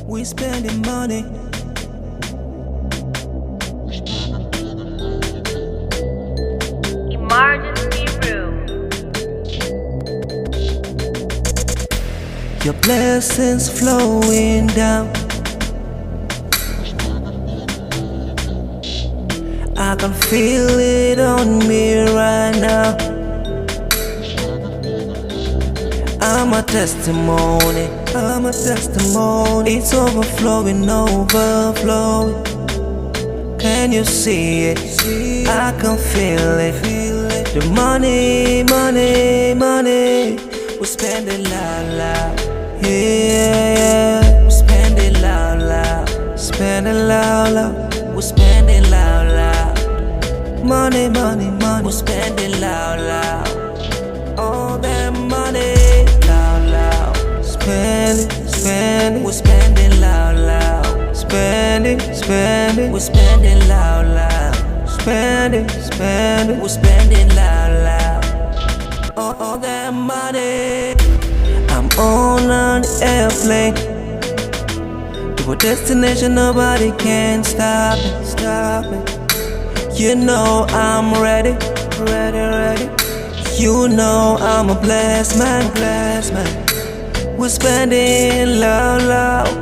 We spending money. Emergency room. Your blessings flowing down. I can feel it on me right now. I'm a testimony, I'm a testimony. It's overflowing, overflowing. Can you see it? I can feel it. The money, money, money. We spend it loud, loud. Yeah. We spend it loud, loud. Spend it loud, loud. We spend it loud, loud. Money, money, money. We spend it loud, loud. All that money, loud, loud. Spend it, spend it. We spend it loud, loud. Spend it, spend it. We spend it loud, loud. Spend it, spend it. We spend it loud, loud. All that money. I'm on an airplane to a destination nobody can stop it, stop it. You know I'm ready, ready, ready. You know I'm a blessed man, blessed man. We're spending loud, loud.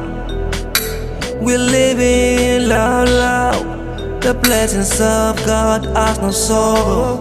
We're living loud, loud. The blessings of God ask no sorrow.